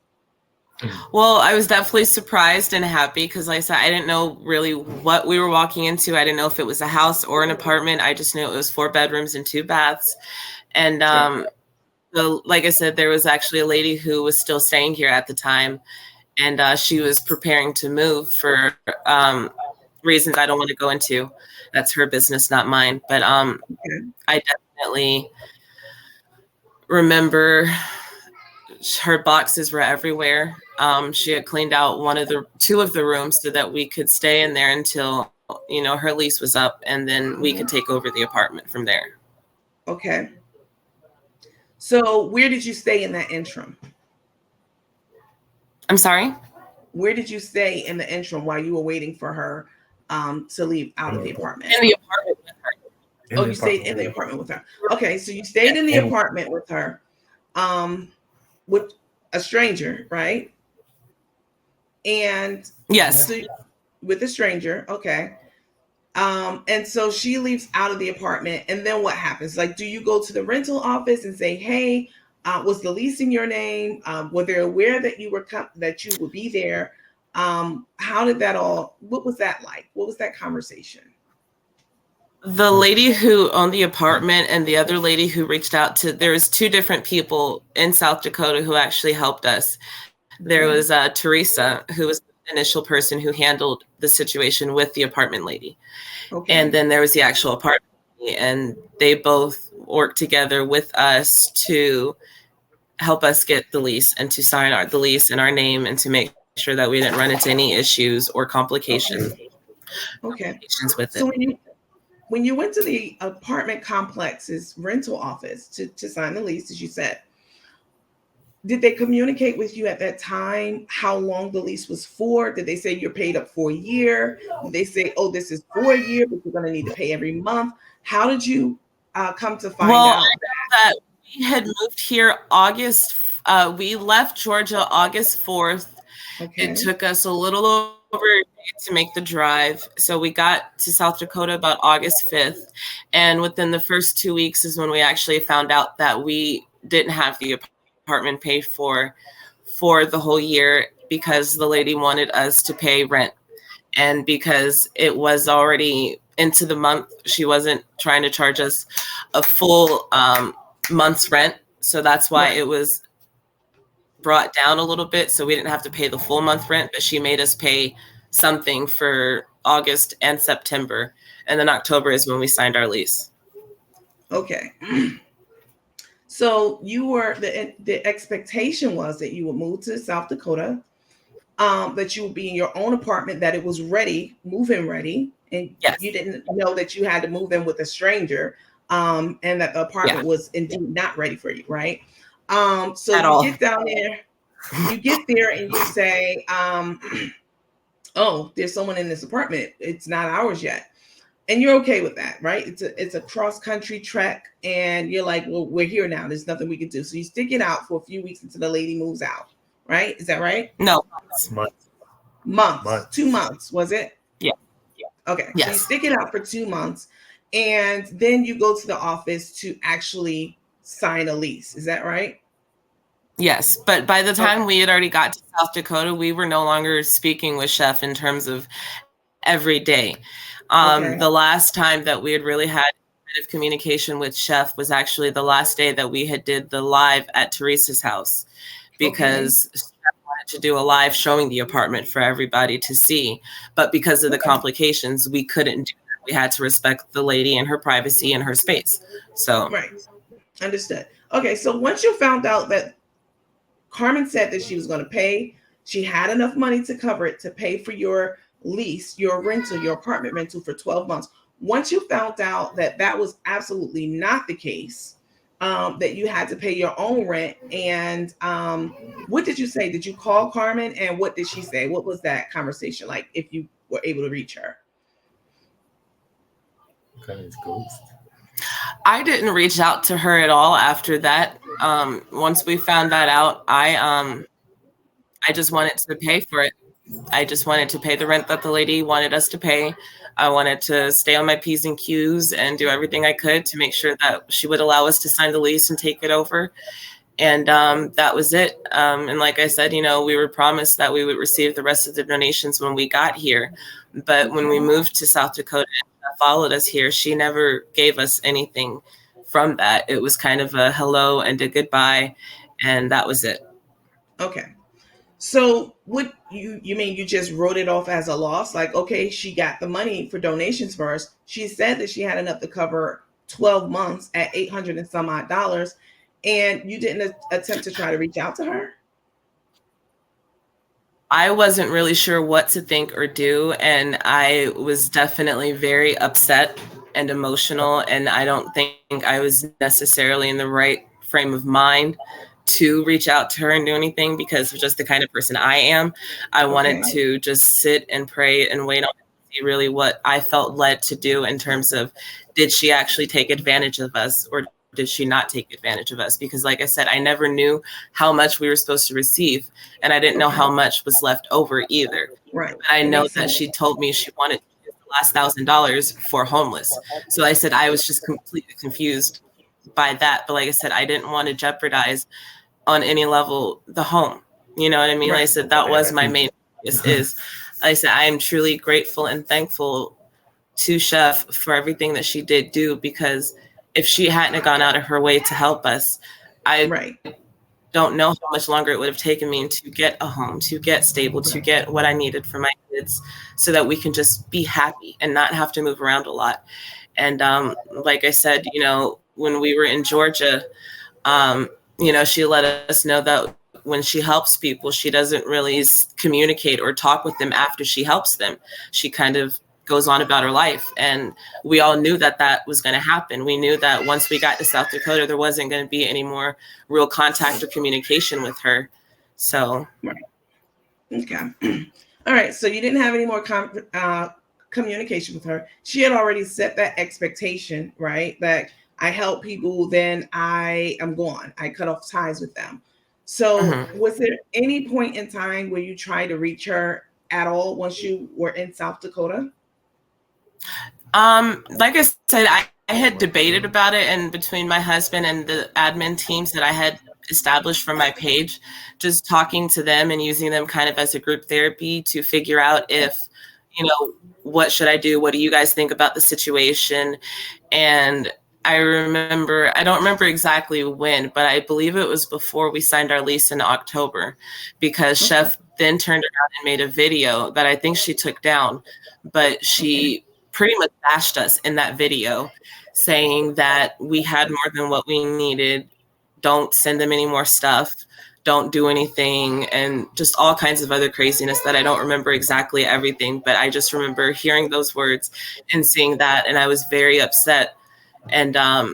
Well, I was definitely surprised and happy because, like I said, I didn't know really what we were walking into. I didn't know if it was a house or an apartment. I just knew it was 4 bedrooms and 2 baths. And like I said, there was actually a lady who was still staying here at the time, and she was preparing to move for reasons I don't want to go into. That's her business, not mine. But I definitely remember her boxes were everywhere. She had cleaned out 2 of the rooms so that we could stay in there until, her lease was up, and then we could take over the apartment from there. Okay. So where did you stay in that interim? I'm sorry? Where did you stay in the interim while you were waiting for her to leave out of the apartment? In the apartment with her. You stayed in the apartment with her. Okay, so you stayed in the apartment with her, with a stranger, right? And yes, so with a stranger, okay. And so she leaves out of the apartment, and then what happens? Like, do you go to the rental office and say, "Hey, was the lease in your name? Were they aware that you would be there? How did that all? What was that like? What was that conversation?" The lady who owned the apartment and the other lady who reached out to, there was 2 different people in South Dakota who actually helped us. There was Teresa, who was the initial person who handled the situation with the apartment lady. Okay. And then there was the actual apartment lady, and they both worked together with us to help us get the lease and to sign the lease in our name and to make sure that we didn't run into any issues or complications. Okay. With it. when you went to the apartment complex's rental office to sign the lease, as you said, did they communicate with you at that time how long the lease was for? Did they say you're paid up for a year? Did they say, oh, this is for a year, but you're going to need to pay every month? How did you come to find Well, out? I know that we had moved here we left Georgia August 4th. Okay. It took us a little over a day to make the drive. So we got to South Dakota about August 5th. And within the first 2 weeks is when we actually found out that we didn't have the apartment paid for the whole year, because the lady wanted us to pay rent. And because it was already into the month, she wasn't trying to charge us a full month's rent. So that's why Right. it was brought down a little bit. So we didn't have to pay the full month rent, but she made us pay something for August and September. And then October is when we signed our lease. Okay. So you were the expectation was that you would move to South Dakota, that you would be in your own apartment, that it was ready, move-in ready, and Yes. you didn't know that you had to move in with a stranger, and that the apartment was indeed not ready for you, right? So At you all. get down there, you get there, and you say, "Oh, there's someone in this apartment. It's not ours yet." And you're okay with that, right? It's a cross-country trek, and you're like, well, we're here now. There's nothing we can do. So you stick it out for a few weeks until the lady moves out, right? Is that right? No. Months. 2 months, was it? Yeah. Okay. Yes. So you stick it out for 2 months, and then you go to the office to actually sign a lease. Is that right? Yes, but by the time we had already got to South Dakota, we were no longer speaking with Chef in terms of every day. The last time that we had really had a bit of communication with Chef was actually the last day that we had did the live at Teresa's house, because Chef wanted to do a live showing the apartment for everybody to see. But because of the complications, we couldn't do that. We had to respect the lady and her privacy and her space. So right. Understood. Okay, so once you found out that Carmen said that she was going to pay, she had enough money to cover it, to pay for your lease, your rental, your apartment rental for 12 months. Once you found out that that was absolutely not the case, that you had to pay your own rent, and what did you say? Did you call Carmen, and what did she say? What was that conversation like, if you were able to reach her? I didn't reach out to her at all after that. Once we found that out, I just wanted to pay for it. I just wanted to pay the rent that the lady wanted us to pay. I wanted to stay on my P's and Q's and do everything I could to make sure that she would allow us to sign the lease and take it over. And that was it. And like I said, we were promised that we would receive the rest of the donations when we got here. But when we moved to South Dakota and followed us here, she never gave us anything from that. It was kind of a hello and a goodbye, and that was it. Okay. So what you mean, you just wrote it off as a loss? Like, okay, she got the money for donations first. She said that she had enough to cover 12 months at $800 and some odd dollars, and you didn't attempt to try to reach out to her? I wasn't really sure what to think or do, and I was definitely very upset and emotional, and I don't think I was necessarily in the right frame of mind to reach out to her and do anything, because of just the kind of person I am. I wanted to just sit and pray and wait on to see really what I felt led to do in terms of, did she actually take advantage of us, or did she not take advantage of us? Because like I said, I never knew how much we were supposed to receive, and I didn't know how much was left over either. Right. But I know that she told me she wanted to use the last $1,000 for homeless. So I said I was just completely confused by that. But like I said, I didn't want to jeopardize on any level the home. You know what I mean? Like I said, that was my main focus. Is like I said, I am truly grateful and thankful to Chef for everything that she did do, because if she hadn't gone out of her way to help us, I don't know how much longer it would have taken me to get a home, to get stable, to get what I needed for my kids, so that we can just be happy and not have to move around a lot. And like I said, when we were in Georgia, she let us know that when she helps people, she doesn't really communicate or talk with them after she helps them. She kind of goes on about her life. And we all knew that that was going to happen. We knew that once we got to South Dakota, there wasn't going to be any more real contact or communication with her. So. Okay. All right. So you didn't have any more communication with her. She had already set that expectation, right? That I help people, then I am gone. I cut off ties with them. So was there any point in time where you tried to reach her at all once you were in South Dakota? Like I said, I had debated about it, and between my husband and the admin teams that I had established for my page, just talking to them and using them kind of as a group therapy to figure out if, you know, what should I do? What do you guys think about the situation? And I don't remember exactly when, but I believe it was before we signed our lease in October, because Chef then turned around and made a video that I think she took down, but she pretty much bashed us in that video, saying that we had more than what we needed. Don't send them any more stuff. Don't do anything, and just all kinds of other craziness that I don't remember exactly everything, but I just remember hearing those words and seeing that, and I was very upset. And I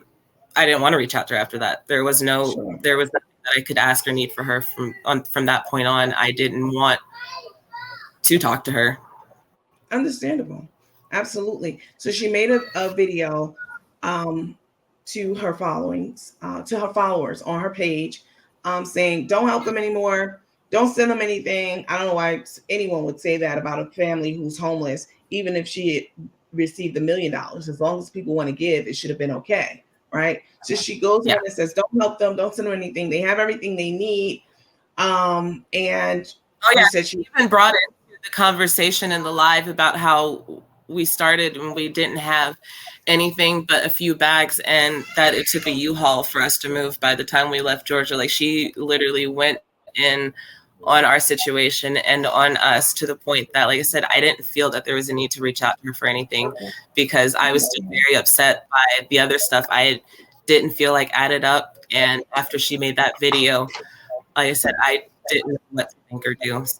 didn't want to reach out to her after that. There was nothing that I could ask or need for her from that point on. I didn't want to talk to her. Understandable. Absolutely. So she made a video to her followers on her page, saying, don't help them anymore. Don't send them anything. I don't know why anyone would say that about a family who's homeless, even if she had received $1 million. As long as people want to give, it should have been okay, right? So she goes on and says, don't help them, don't send them anything. They have everything they need. And said she even brought into the conversation in the live about how we started when we didn't have anything but a few bags, and that it took a U-Haul for us to move by the time we left Georgia. Like, she literally went in on our situation and on us to the point that, like I said, I didn't feel that there was a need to reach out to her for anything, because I was still very upset by the other stuff. I didn't feel like added up. And after she made that video, like I said, I didn't know what to think or do. So.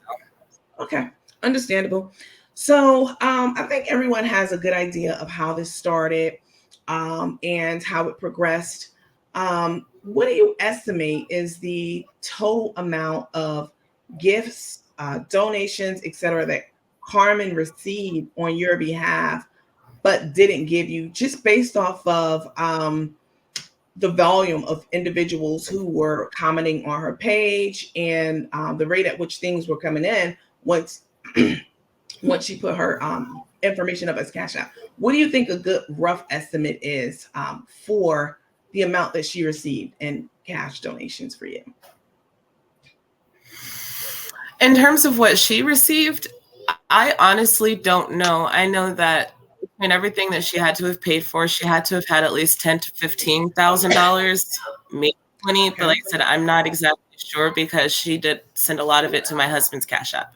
Okay, understandable. So I think everyone has a good idea of how this started and how it progressed. What do you estimate is the total amount of gifts, donations, etc., that Carmen received on your behalf, but didn't give you, just based off of the volume of individuals who were commenting on her page and the rate at which things were coming in once she put her information up as Cash App? What do you think a good rough estimate is for the amount that she received in cash donations for you? In terms of what she received, I honestly don't know. I know that in everything that she had to have paid for, she had to have had at least $10,000 to $15,000, maybe 20. But like I said, I'm not exactly sure, because she did send a lot of it to my husband's Cash App.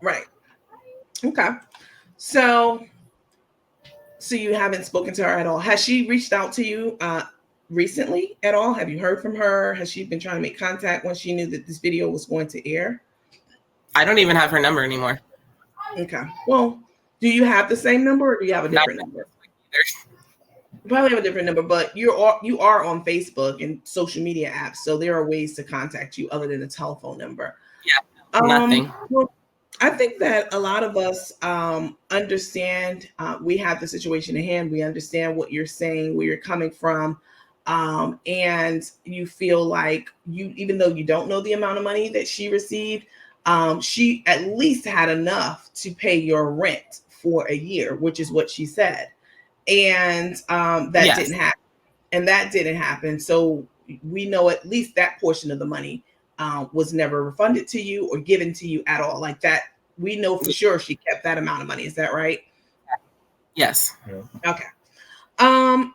Right. Okay. So you haven't spoken to her at all. Has she reached out to you recently at all? Have you heard from her? Has she been trying to make contact when she knew that this video was going to air? I don't even have her number anymore. Okay. Well, do you have the same number, or do you have a different number? You probably have a different number, but you are on Facebook and social media apps, so there are ways to contact you other than a telephone number. Yeah. Nothing. Well, I think that a lot of us understand. We have the situation at hand. We understand what you're saying, where you're coming from. And you feel like even though you don't know the amount of money that she received, she at least had enough to pay your rent for a year, which is what she said. And that didn't happen. So we know at least that portion of the money was never refunded to you or given to you at all. Like that, we know for sure she kept that amount of money. Is that right? Yes. Okay.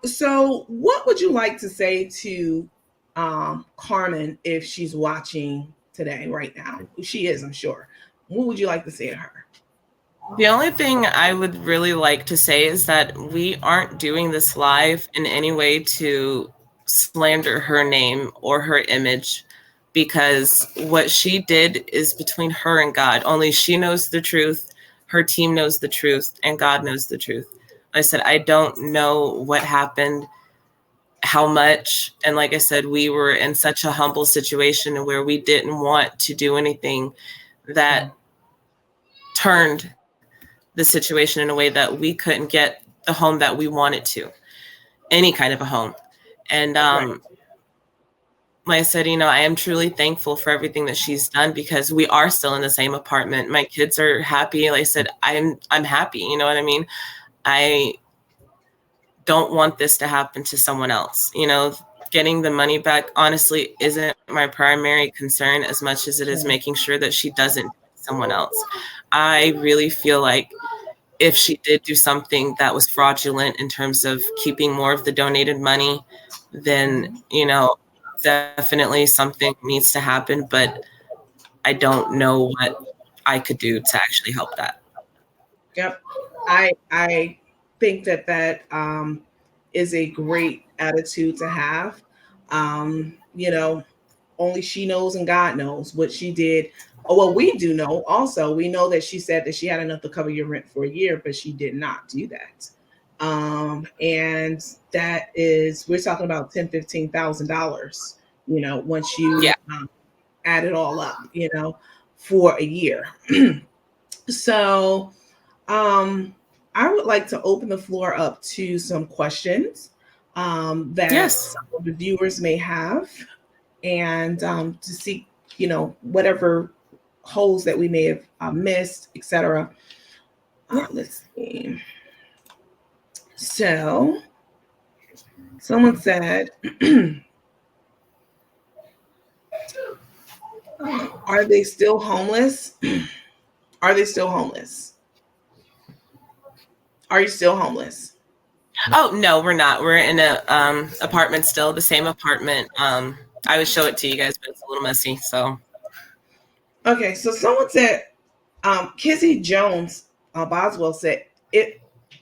So what would you like to say to Carmen if she's watching today, right now? She is, I'm sure. What would you like to say to her? The only thing I would really like to say is that we aren't doing this live in any way to slander her name or her image, because what she did is between her and God. Only she knows the truth. her team knows the truth and God knows the truth. I said, I don't know what happened, how much. And like I said, we were in such a humble situation where we didn't want to do anything that turned the situation in a way that we couldn't get the home that we wanted to, any kind of a home. And like I said, I am truly thankful for everything that she's done, because we are still in the same apartment. My kids are happy. Like I said, I'm happy. You know what I mean? I don't want this to happen to someone else. Getting the money back, honestly, isn't my primary concern as much as it is making sure that she doesn't someone else. I really feel like if she did do something that was fraudulent in terms of keeping more of the donated money, then, definitely something needs to happen, but I don't know what I could do to actually help that. Yep. I think that is a great attitude to have. Only she knows and God knows what she did. Oh, well, we do know also. We know that she said that she had enough to cover your rent for a year, but she did not do that. And that is, we're talking about $10,000-$15,000, once you add it all up, for a year. So I would like to open the floor up to some questions that some of the viewers may have, and to see, whatever holes that we may have missed, etc. Let's see. So someone said, are they still homeless? Are they still homeless? Are you still homeless? Oh, no, we're not. We're in a apartment still, the same apartment. I would show it to you guys, but it's a little messy, so. Okay, so someone said, Kizzy Jones Boswell said,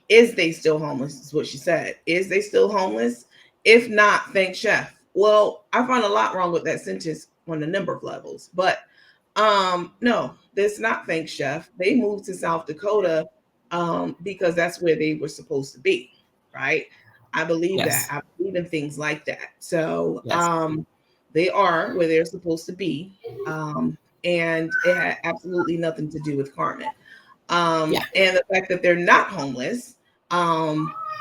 is they still homeless, is what she said. Is they still homeless? If not, thank Chef. Well, I find a lot wrong with that sentence on a number of levels, but no, there's not thank Chef. They moved to South Dakota because that's where they were supposed to be, right? I believe that. I believe in things like that. So they are where they're supposed to be. And it had absolutely nothing to do with Carmen. And the fact that they're not homeless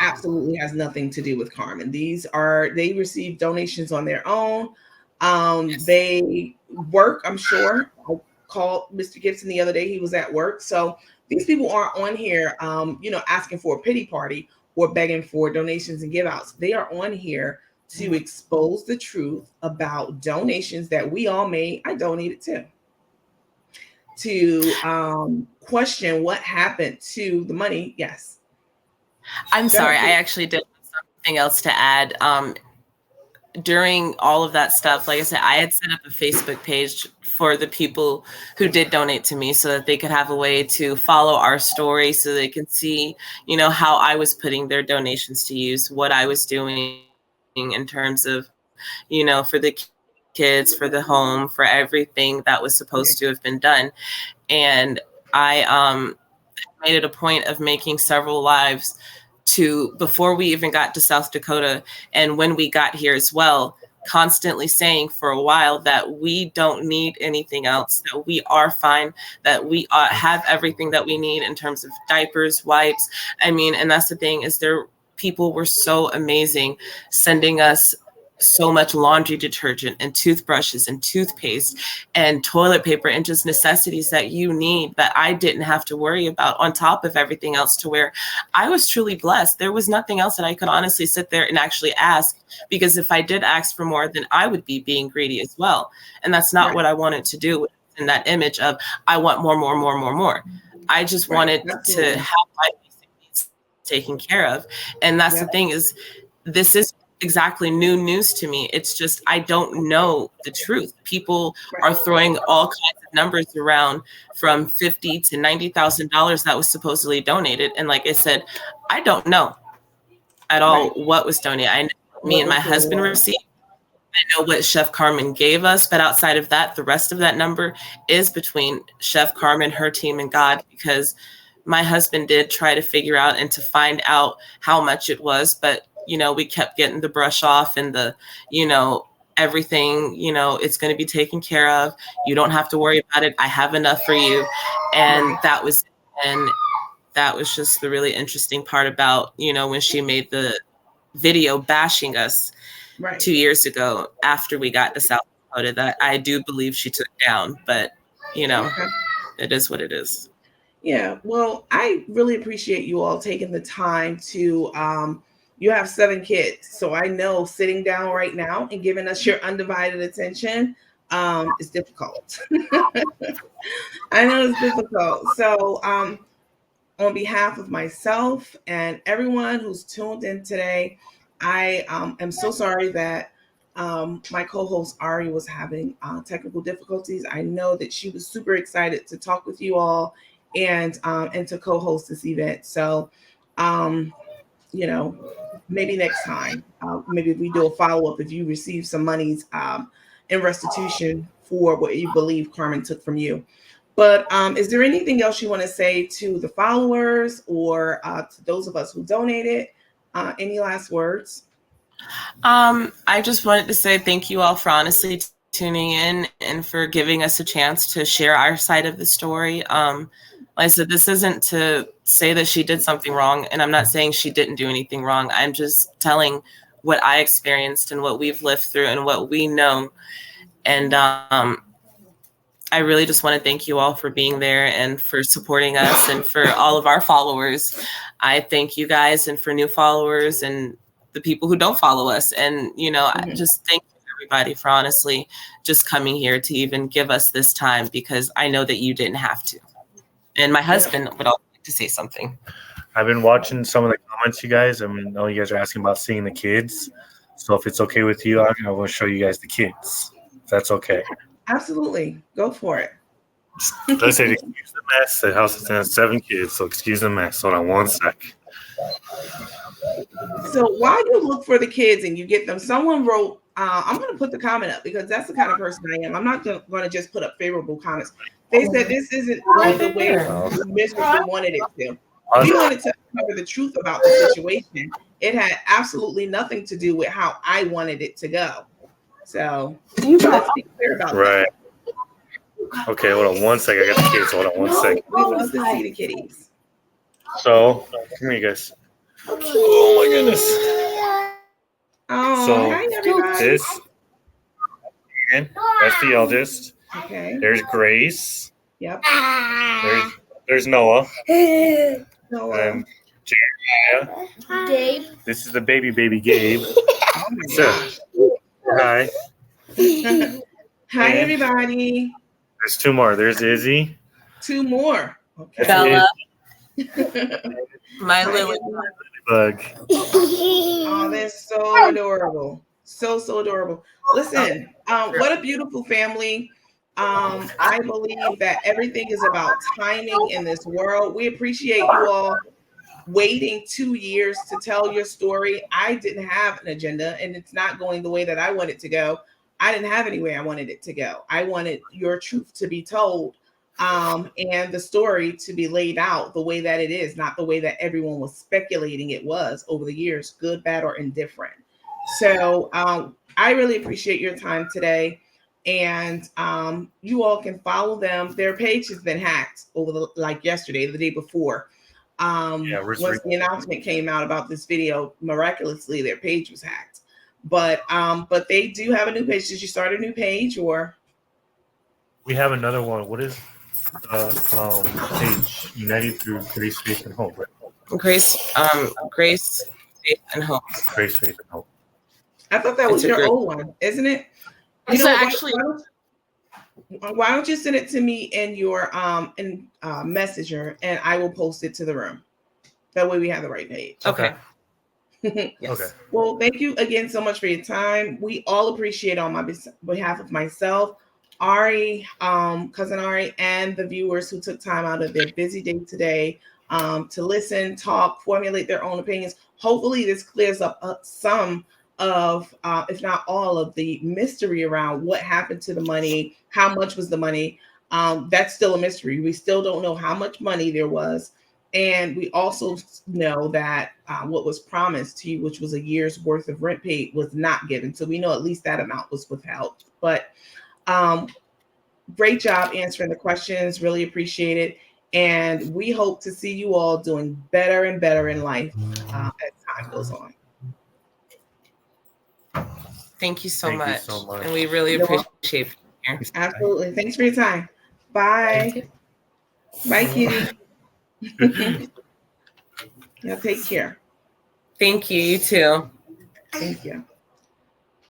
absolutely has nothing to do with Carmen. They receive donations on their own. They work, I'm sure. I called Mr. Gibson the other day. He was at work. So these people aren't on here, asking for a pity party or begging for donations and give outs. They are on here to expose the truth about donations that we all made. I donated too. To question what happened to the money. Yes. I'm sorry. I actually did something else to add. During all of that stuff, like I said, I had set up a Facebook page for the people who did donate to me so that they could have a way to follow our story, so they can see, how I was putting their donations to use, what I was doing in terms of, for the kids, for the home, for everything that was supposed to have been done. And I made it a point of making several lives before we even got to South Dakota, and when we got here as well, constantly saying for a while that we don't need anything else, that we are fine, that we have everything that we need in terms of diapers, wipes. I mean, and that's the thing, is people were so amazing, sending us so much laundry detergent and toothbrushes and toothpaste and toilet paper and just necessities that you need, that I didn't have to worry about, on top of everything else, to where I was truly blessed. There was nothing else that I could honestly sit there and actually ask, because if I did ask for more, then I would be being greedy as well. And that's not what I wanted to do in that image of, I want more. I just wanted to have my basic needs taken care of. And that's the thing, is this is exactly new news to me. It's just, I don't know the truth. People are throwing all kinds of numbers around, from $50,000 to $90,000 that was supposedly donated. And like I said, I don't know at all what was donated. I know me and my husband received. I know what Chef Carmen gave us, but outside of that, the rest of that number is between Chef Carmen, her team, and God, because my husband did try to figure out and to find out how much it was, but we kept getting the brush off and the everything, it's going to be taken care of. You don't have to worry about it. I have enough for you. And that was just the really interesting part about, when she made the video bashing us 2 years ago after we got to South Dakota, that I do believe she took down, but it is what it is. Yeah. Well, I really appreciate you all taking the time to, you have 7 kids. So I know sitting down right now and giving us your undivided attention is difficult. I know it's difficult. So on behalf of myself and everyone who's tuned in today, I am so sorry that my co-host Ari was having technical difficulties. I know that she was super excited to talk with you all and to co-host this event. So, maybe next time, maybe we do a follow-up if you receive some monies in restitution for what you believe Carmen took from you. But is there anything else you want to say to the followers or to those of us who donated? Any last words? I just wanted to say thank you all for honestly tuning in and for giving us a chance to share our side of the story. Like I said, this isn't to say that she did something wrong, and I'm not saying she didn't do anything wrong. I'm just telling what I experienced and what we've lived through and what we know. And I really just want to thank you all for being there and for supporting us and for all of our followers. I thank you guys, and for new followers and the people who don't follow us. And, I just thank you everybody for honestly just coming here to even give us this time, because I know that you didn't have to. And my husband would also like to say something. I've been watching some of the comments, you guys. I know you guys are asking about seeing the kids. So if it's okay with you, I'm going to show you guys the kids. If that's okay. Absolutely. Go for it. Let's say, excuse the mess. The house has 7 kids, so excuse the mess. Hold on one sec. So while you look for the kids and you get them, someone wrote, I'm going to put the comment up because that's the kind of person I am. I'm not going to just put up favorable comments. They said this isn't going the way we miserably wanted it to. We wanted to cover the truth about the situation. It had absolutely nothing to do with how I wanted it to go. So let's be clear about that. Okay, hold on one second. I got the kids. Hold on one second. We love to see the kitties. So, come here, you guys. Oh my goodness. Oh, so hi, everybody. This, that's the eldest. Okay. There's Grace. Yep. There's Noah. Noah. And Jeremiah. Gabe. This is the baby Gabe. Oh my gosh. Hi. Hi, everybody. There's 2 more. There's Izzy. 2 more. Okay. Bella. My Lily Bug. Oh, that's so adorable. So adorable. Listen, what a beautiful family. I believe that everything is about timing in this world. We appreciate you all waiting 2 years to tell your story. I didn't have an agenda, and it's not going the way that I want it to go. I didn't have anywhere I wanted it to go. I wanted your truth to be told, and the story to be laid out the way that it is, not the way that everyone was speculating it was over the years, good, bad, or indifferent. So I really appreciate your time today. And you all can follow them. Their page has been hacked over yesterday, the day before. Once the announcement came out about this video, miraculously their page was hacked. But they do have a new page. Did you start a new page or? We have another one. What is page? United through Grace, Faith, and Hope. Right? Grace, Faith, and Hope. Grace, Faith, and Hope. I thought that was your old one, isn't it? So actually, why don't you send it to me in your messenger, and I will post it to the room. That way we have the right page. Okay. Yes. Okay. Well, thank you again so much for your time. We all appreciate on my behalf of myself, Ari, cousin Ari, and the viewers who took time out of their busy day today to listen, talk, formulate their own opinions. Hopefully this clears up some of, if not all of the mystery around what happened to the money, how much was the money. That's still a mystery. We still don't know how much money there was And we also know that what was promised to you, which was a year's worth of rent paid, was not given. So we know at least that amount was withheld. But great job answering the questions. Really appreciate it. And we hope to see you all doing better and better in life as time goes on. Thank you so much. much. And we really appreciate it here. Absolutely. Thanks for your time. Bye. Bye, Kitty. Now take care. Thank you. You too. Thank you.